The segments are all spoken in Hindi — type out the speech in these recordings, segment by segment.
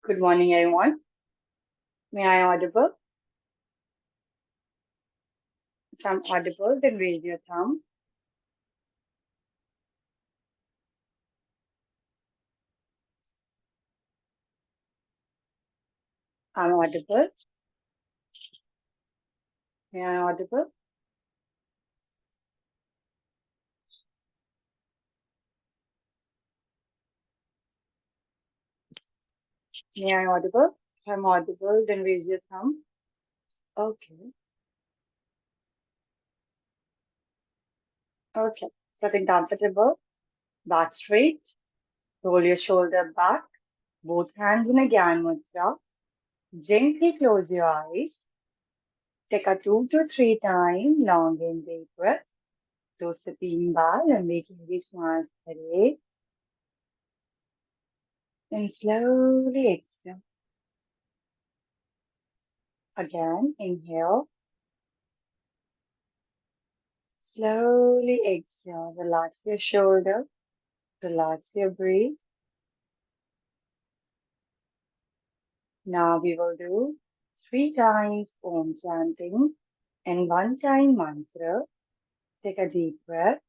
Good morning, everyone. May I audible? If I'm audible, then raise your thumb. I'm audible. May I audible? May I audible? If I'm audible, then raise your thumb. Okay. Okay. Sitting comfortable, back straight, roll your shoulder back, both hands in a Gyan Mudra. Gently close your eyes. Take a 2 to 3 times long and deep breath. दो से तीन बार लंबी गहरी सांस भरिए. And slowly exhale. Again, inhale. Slowly exhale. Relax your shoulder. Relax your breath. Now we will do 3 times Om chanting and 1 time mantra. Take a deep breath.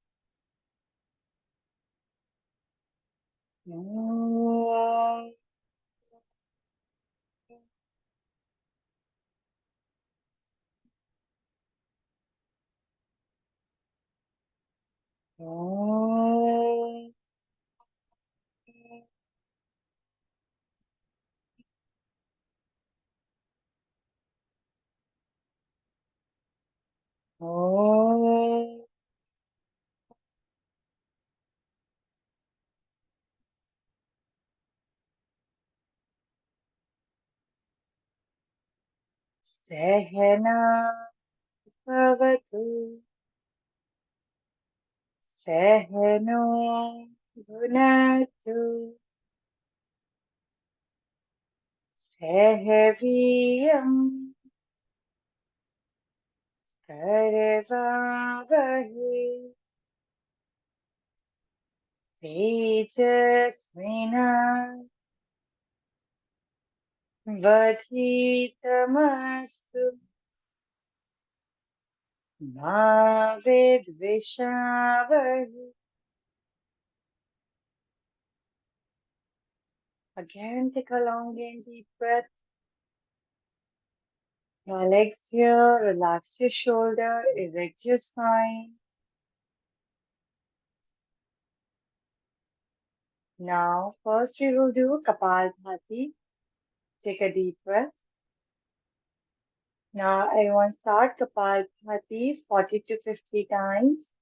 Om. Om. Om. Sehana bhavatu. Sehano bhunatu. Sehviyam karvavahe. Tejasvina vadhitamastu ma vidvishavahe. Again, take a long and deep breath. Now legs here, relax your shoulder, erect your spine. Now, first we will do Kapalbhati. Take a deep breath. Now, everyone start Kapalbhati 40 to 50 times.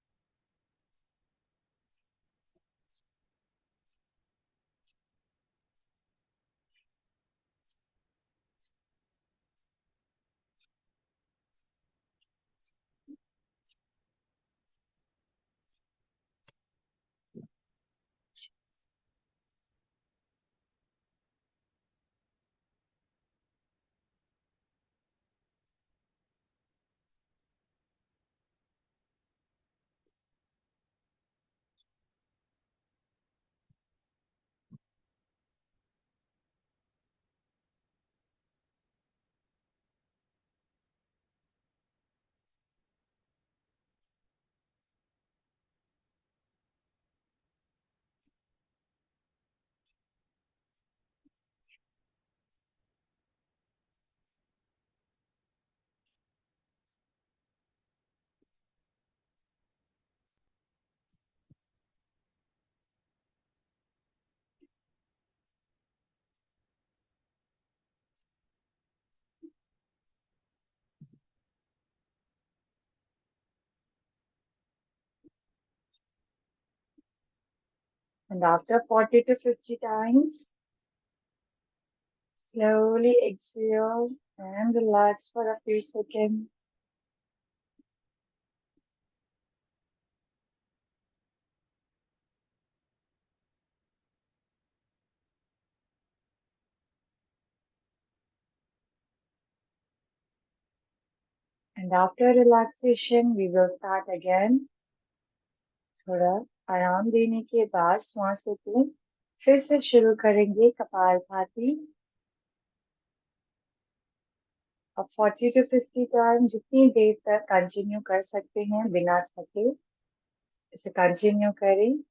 And after 40 to 50 times, slowly exhale and relax for a few seconds. And after relaxation, we will start again. थोड़ा आराम देने के बाद श्वासों को फिर से शुरू करेंगे कपालभाति. अब 40 to 50 टाइम जितनी देर तक कंटिन्यू कर सकते हैं बिना थके, इसे कंटिन्यू करें।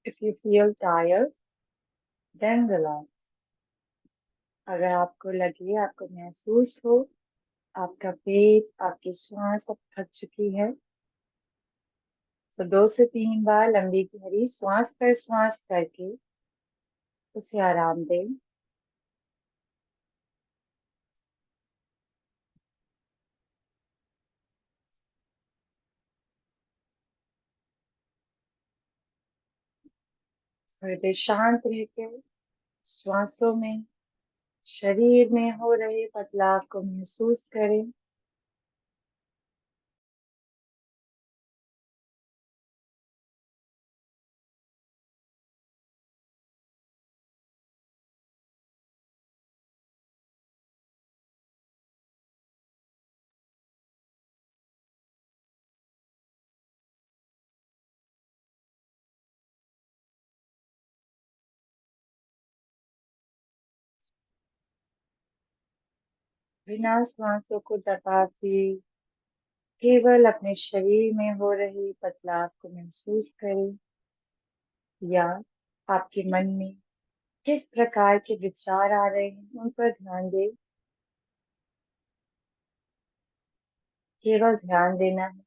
If you feel tired, then relax. अगर आपको लगे, आपको महसूस हो आपका पेट, आपकी श्वास अब थक चुकी है, तो 2 से 3 बार लंबी गहरी श्वास पर श्वास करके उसे आराम दें। थोड़ी देर शांत रहकर श्वासों में, शरीर में हो रहे बदलाव को महसूस करें। बिना श्वासों को दबाते केवल अपने शरीर में हो रहे बदलाव को महसूस करें, या आपके मन में किस प्रकार के विचार आ रहे हैं उन पर ध्यान दें। केवल ध्यान देना है,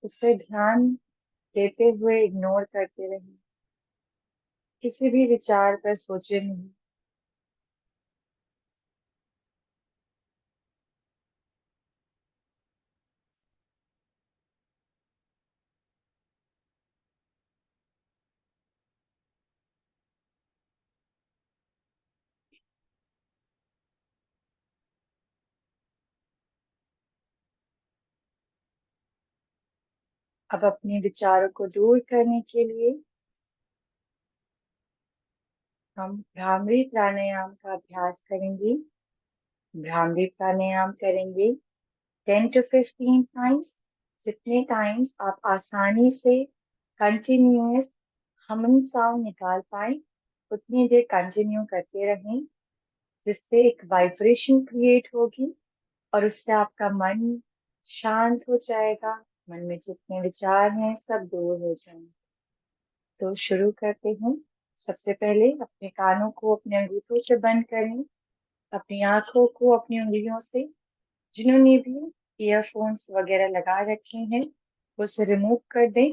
उसे ध्यान देते हुए इग्नोर करते रहें, किसी भी विचार पर सोचे नहीं। अब अपने विचारों को दूर करने के लिए हम भ्रामरी प्राणायाम का अभ्यास करेंगे। भ्रामरी प्राणायाम करेंगे 10 to 15 टाइम्स। जितने टाइम्स आप आसानी से कंटिन्यूअस हमन साउंड निकाल पाए उतनी देर कंटिन्यू करते रहें, जिससे एक वाइब्रेशन क्रिएट होगी और उससे आपका मन शांत हो जाएगा। मन में जितने विचार हैं सब दूर हो जाएंगे। तो शुरू करते हैं। सबसे पहले अपने कानों को अपने अंगूठों से बंद करें, अपनी आंखों को अपनी उंगलियों से, जिन्होंने भी ईयरफोन्स वगैरह लगा रखे हैं उसे रिमूव कर दें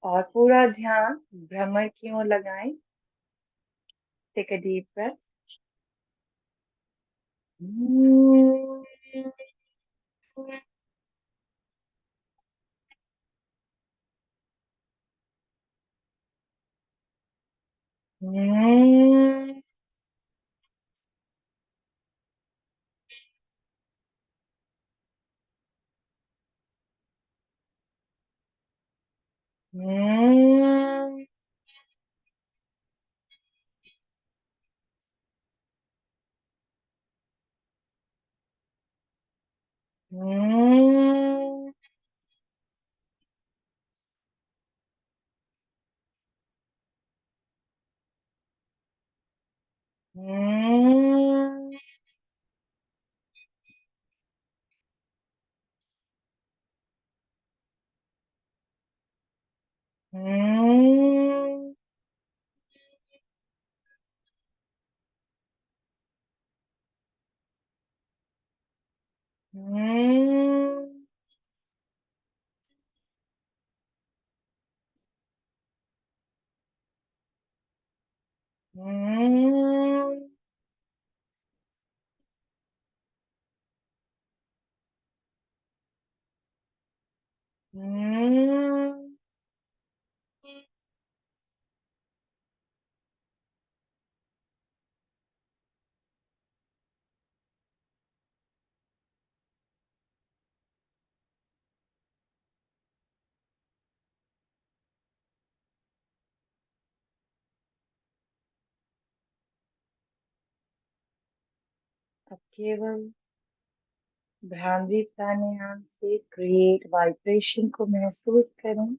और पूरा ध्यान भ्रमर की ओर लगाएं। Take a deep breath. अब केवल भ्रामरी प्राणायाम से क्रिएट वाइब्रेशन को महसूस करें।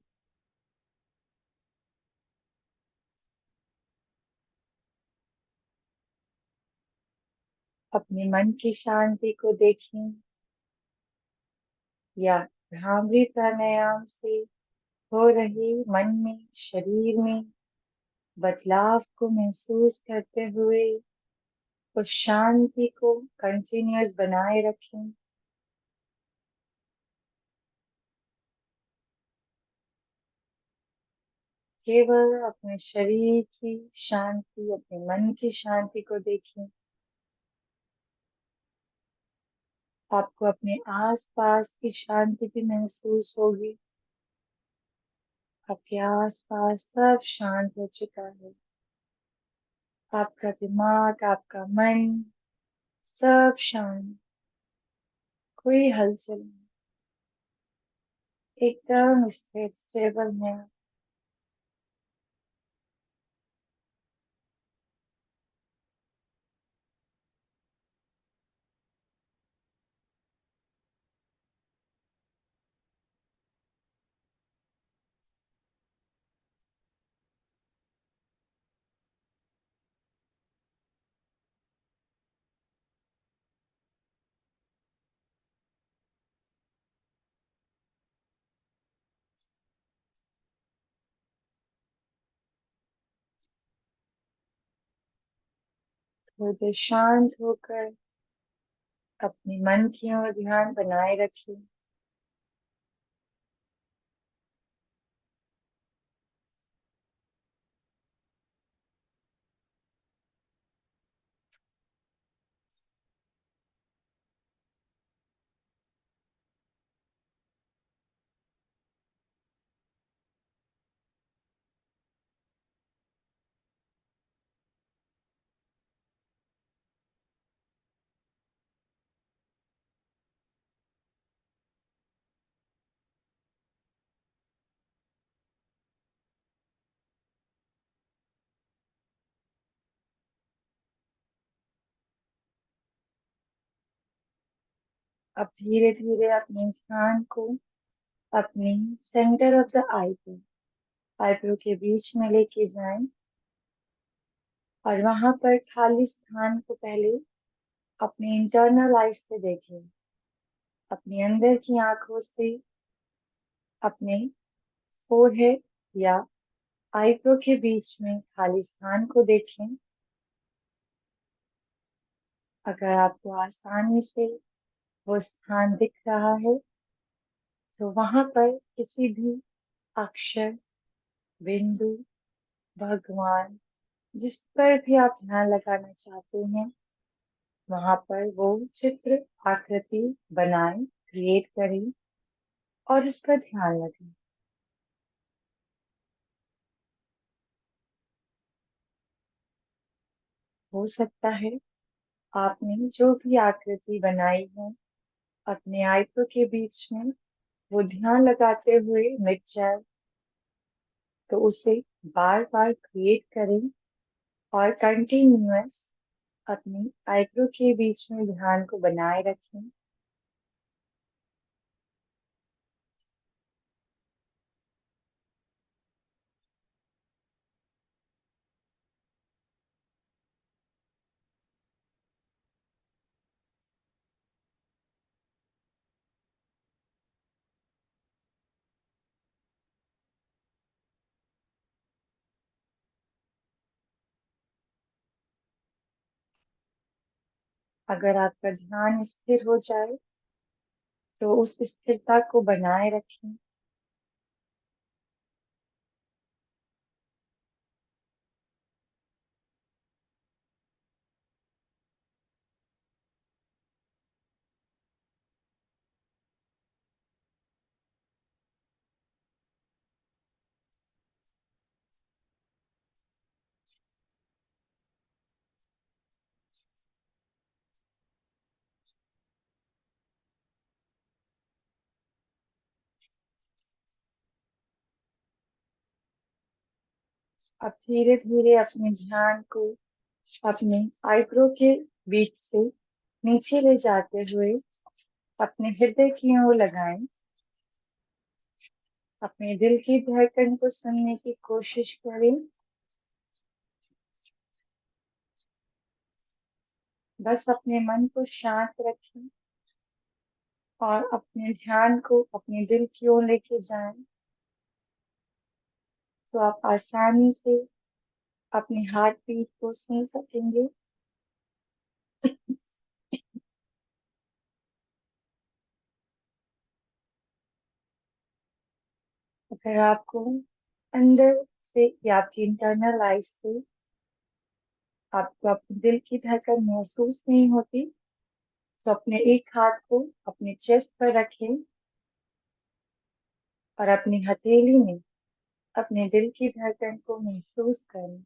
अपने मन की शांति को देखें या भ्रामरी प्राणायाम से हो रहे मन में, शरीर में बदलाव को महसूस करते हुए उस शांति को कंटिन्यूअस बनाए रखें। केवल अपने शरीर की शांति, अपने मन की शांति को देखें। आपको अपने आसपास की शांति भी महसूस होगी। आपके आसपास सब शांत हो चुका है। आपका दिमाग, आपका मन सब शांत, कोई हलचल नहीं, एकदम स्थिर स्टेबल है। थोड़ी देर शांत होकर अपने मन की ओर ध्यान बनाए रखिए। अब धीरे धीरे अपने ध्यान को अपने सेंटर ऑफ द आईब्रो के बीच में लेके जाएं और वहां पर खाली स्थान को पहले अपने इंटरनल आईज से देखें। अपने अंदर की आंखों से अपने फोरहेड या आईब्रो के बीच में खाली स्थान को देखें। अगर आपको आसानी से वो स्थान दिख रहा है तो वहां पर किसी भी अक्षर, बिंदु, भगवान, जिस पर भी आप ध्यान लगाना चाहते हैं वहां पर वो चित्र, आकृति बनाएं, क्रिएट करें और इस पर ध्यान रखें। हो सकता है आपने जो भी आकृति बनाई है अपने आईब्रो के बीच में वो ध्यान लगाते हुए मिट जाए, तो उसे बार बार क्रिएट करें और कंटिन्यूअस अपनी आईब्रो के बीच में ध्यान को बनाए रखें। अगर आपका ध्यान स्थिर हो जाए तो उस स्थिरता को बनाए रखें। अब धीरे धीरे अपने ध्यान को अपने आईब्रो के बीच से नीचे ले जाते हुए अपने हृदय की ओर लगाएं। अपने दिल की धड़कन को सुनने की कोशिश करें। बस अपने मन को शांत रखें और अपने ध्यान को अपने दिल की ओर लेके जाएं, तो आप आसानी से अपनी हार्ट बीट को सुन सकेंगे। अगर आपको अंदर से या आपकी इंटरनल आइज से आपको अपने दिल की धड़कन महसूस नहीं होती, तो अपने एक हाथ को अपने चेस्ट पर रखें और अपनी हथेली में अपने दिल की धड़कन को महसूस करें।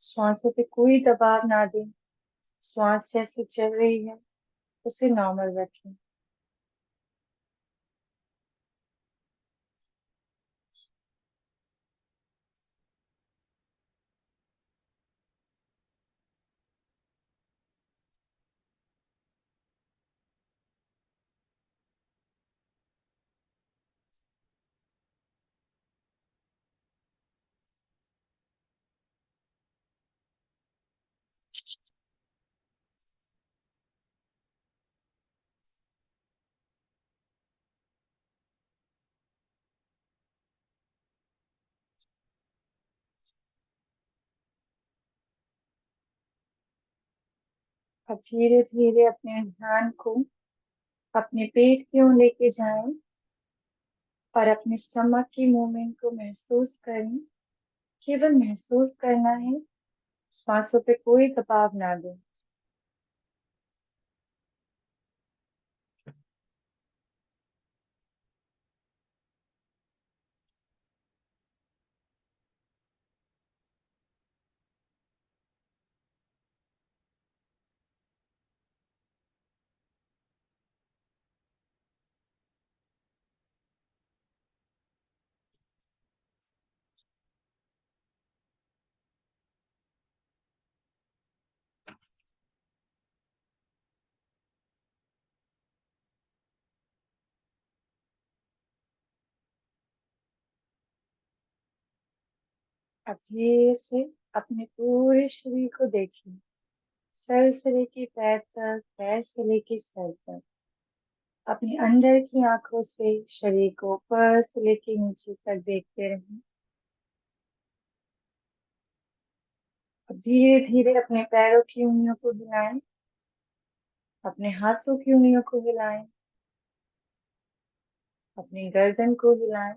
श्वासों पे कोई दबाव ना दें। श्वास जैसे चल रही है उसे नॉर्मल रखें। अब धीरे धीरे अपने ध्यान को अपने पेट की ओर लेके जाएं और अपने स्टमक की मूवमेंट को महसूस करें। केवल महसूस करना है, श्वासों पे कोई दबाव ना दें। अब धीरे से अपने पूरे शरीर को देखिए, सर से लेके पैर तक, पैर से लेके सर तक। अपने अंदर की आंखों से शरीर को ऊपर से लेके नीचे तक देखते रहें। अब धीरे धीरे अपने पैरों की उंगलियों को हिलाएं, अपने हाथों की उंगलियों को हिलाएं, अपनी गर्दन को हिलाएं।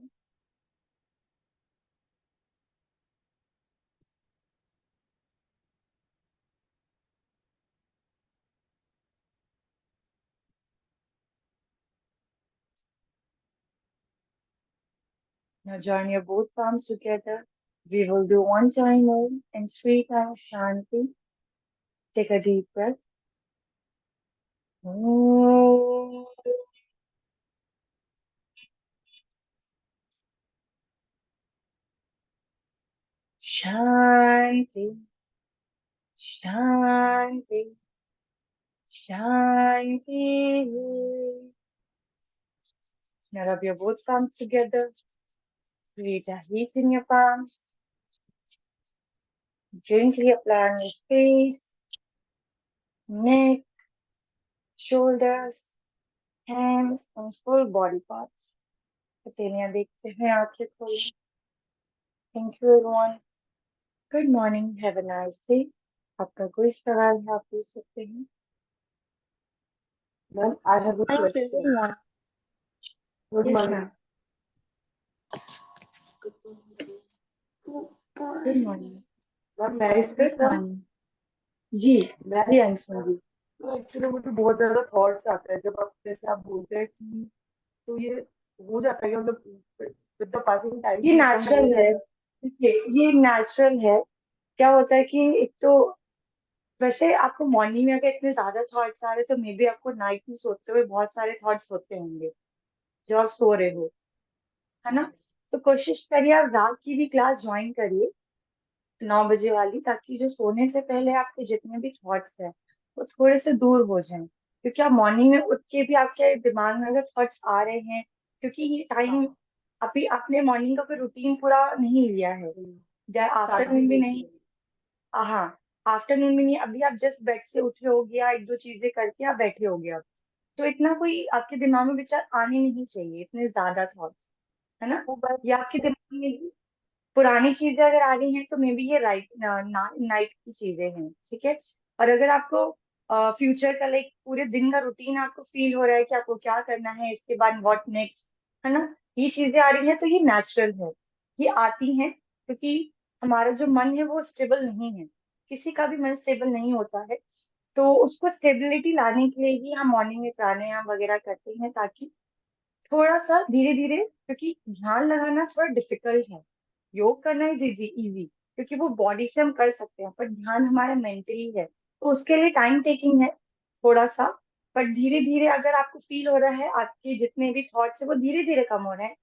Now join your both palms together. We will do one time Om and three times Shanti. Take a deep breath. Om. Shanti, Shanti, Shanti. Now rub your both palms together. Create a heat in your palms. Gently apply on your face, neck, shoulders, hands, and full body parts. हथेलियां देखते हैं, आंखें खोलें. Thank you everyone. Good morning. Have a nice day. आपका कोई सवाल है आप पूछ सकते हैं. Ma'am, I have a Thank you. question. Good morning. Good Yes, morning. ma'am. Good morning. Ma'am मैं इस पे Good सर morning. जी मैं जी अंशुल जी. तो एक्चुअली मुझे बहुत ज्यादा थॉट्स आते हैं जब आप जैसे आप बोलते हैं कि तो ये हो जाता है कि मतलब विद द पासिंग टाइम ये ये कम हो नेचुरल है. जाता है. देखिए, ये नेचुरल है. क्या होता है कि एक तो वैसे आपको मॉर्निंग में अगर इतने ज्यादा थॉट्स आ रहे तो मे बी आपको नाइट में सोते हुए बहुत सारे थॉट्स होते होंगे जब आप सो रहे हो. है ना। तो कोशिश करिए आप रात की भी क्लास ज्वाइन करिए 9 बजे वाली, ताकि जो सोने से पहले आपके जितने भी थॉट्स हैं वो थोड़े से दूर हो जाएं, क्योंकि आप मॉर्निंग में उठ के भी आपके दिमाग में अगर थॉट्स आ रहे हैं, क्योंकि ये टाइम हाँ। अभी आपने मॉर्निंग का कोई रूटीन पूरा नहीं लिया है, या आफ्टरनून स्टार्टिंग भी होती नहीं। है। हाँ, आफ्टरनून में नहीं, अभी आप जस्ट बेड से उठे होगे या एक दो चीजें करके आप बैठे होगे अब, तो इतना कोई आपके दिमाग में विचार आने नहीं चाहिए, इतने ज्यादा थॉट्स, है ना। वो मैं या आपके दिमाग में भी पुरानी चीजें अगर आ रही हैं तो मे बी ये नाइट की चीजें हैं, ठीक है। और अगर आपको फ्यूचर का लाइक पूरे दिन का रूटीन आपको फील हो रहा है कि आपको क्या करना है इसके बाद, व्हाट नेक्स्ट, है ना, ये चीजें आ रही हैं तो ये नेचुरल है, ये आती हैं, क्योंकि हमारा जो मन है वो स्टेबल नहीं है, किसी का भी मन स्टेबल नहीं होता है। तो उसको स्टेबिलिटी लाने के लिए ही हम मॉर्निंग में प्राणायाम वगैरह करते हैं, ताकि थोड़ा सा धीरे धीरे, क्योंकि ध्यान लगाना थोड़ा डिफिकल्ट है, योग करना इज इजी इजी, क्योंकि वो बॉडी से हम कर सकते हैं, पर ध्यान हमारा मेंटली है, तो उसके लिए टाइम टेकिंग है थोड़ा सा। पर धीरे धीरे अगर आपको फील हो रहा है आपके जितने भी थॉट्स है वो धीरे धीरे कम हो रहे हैं,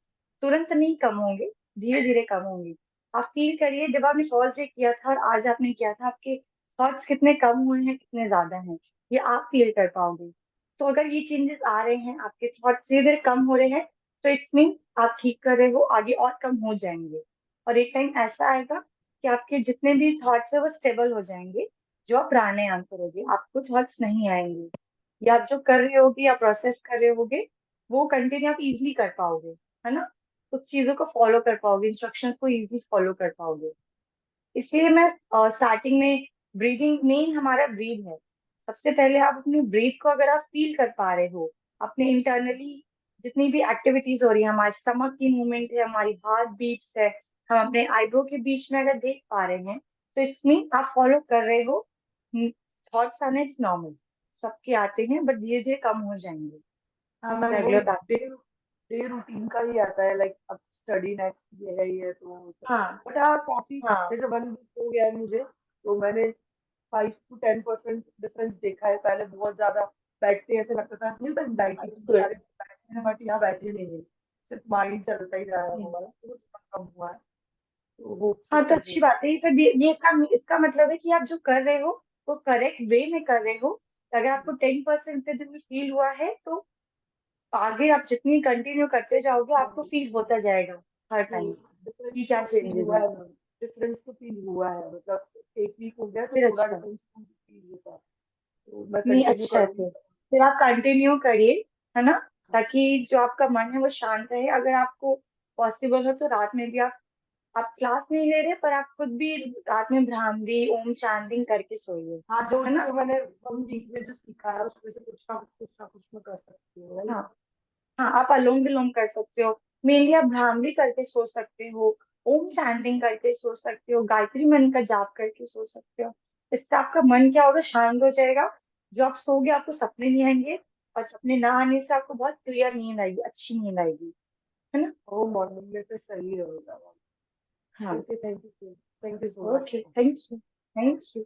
तुरंत नहीं कम होंगे, धीरे धीरे कम होंगे। आप फील करिए जब आपने फर्स्ट डे किया था और आज आपने किया था, आपके थॉट्स कितने कम हुए हैं कितने ज्यादा हैं, ये आप फील कर पाओगे। तो अगर ये चेंजेस आ रहे हैं, आपके थॉट्स धीरे धीरे कम हो रहे हैं, तो इट्स मीन आप ठीक कर रहे हो, आगे और कम हो जाएंगे। और एक टाइम ऐसा आएगा कि आपके जितने भी थॉट्स है वो स्टेबल हो जाएंगे, जो आप प्राणायाम करोगे आपको थॉट्स नहीं आएंगे, या आप जो कर रहे होगे या प्रोसेस कर रहे होगे वो कंटिन्यू आप इजिली कर पाओगे, है ना, कुछ चीजों को फॉलो कर पाओगे, इंस्ट्रक्शंस को इजिली फॉलो कर पाओगे। इसलिए मैं स्टार्टिंग में ब्रीदिंग, मेन हमारा ब्रीथ है, सबसे पहले आप अपनी ब्रीथ को अगर आप फील कर पा रहे हो, अपने इंटरनली जितनी भी एक्टिविटीज हो रही है, हमारे स्टमक की मूवमेंट है, हमारी हार्ट बीट्स है, हम अपने आईब्रो के बीच में अगर देख पा रहे हैं, तो इट्स मीन आप फॉलो कर रहे हो। थॉट्स आना इट्स नॉर्मल, सबके आते हैं बट धीरे धीरे कम हो जाएंगे हाँ, मैं वही regular day practice. Day routine का ही आता है, लाइक अब स्टडी नेक्स्ट ये है तो। हाँ बट हाँ, काफी हाँ जैसे 1 वीक हो गया है मुझे, तो मैंने 5 to 10% डिफरेंस देखा है। पहले बहुत ज्यादा बैठते ऐसे लगता था नहीं तो एंग्जाइटी इट्स होती है, गुड। अरे बैठे हैं बट यहाँ बैठे नहीं है, सिर्फ माइंड चलता ही जा रहा है वो वाला, तो वो थोड़ा कम हुआ है। तो होप सो हाँ तो कि अच्छी बात है ये, फिर ये इसका मतलब है कि आप जो कर रहे हो वो करेक्ट वे में कर रहे हो। अगर आपको 10% से भी फील हुआ है तो आगे आप जितनी कंटिन्यू करते जाओगे आपको फील होता जाएगा हर टाइम डिफरेंस कि क्या तो फील चेंजेस हुआ हैं। है मैम, डिफरेंस तो फील हुआ है, मतलब 1 वीक हो गया तो फिर थोड़ा अच्छा, डिफरेंस फील होता है। तो मैं नहीं कंटिन्यू अच्छा है करूंगी। फिर आप कंटिन्यू करिए, है ना, ताकि जो आपका मन है वो शांत रहे। अगर आपको पॉसिबल हो तो रात में भी आप क्लास नहीं ले रहे पर आप खुद भी रात में भ्रामरी ओम चांटिंग करके सोइए, हाँ, जो है ना। जो मैंने 1 वीक में जो सीखा है उसमें से कुछ ना कुछ मैं कर सकती हूँ, राइट। हाँ हाँ, आप अनुलोम विलोम कर सकते हो, मेनली आप भ्रामरी करके सो सकते हो, ओम चैंटिंग करके सो सकते हो, गायत्री मंत्र का जाप करके सो सकते हो। इससे आपका मन क्या होगा, शांत हो जाएगा। जो आप सोओगे आपको सपने नहीं आएंगे, और सपने ना आने से आपको बहुत क्लियर नींद आएगी, अच्छी नींद आएगी, है ना। वो मॉर्निंग में तो सही रहेगा। हाँ। Okay, thank you so okay, much. Thank you, thank you.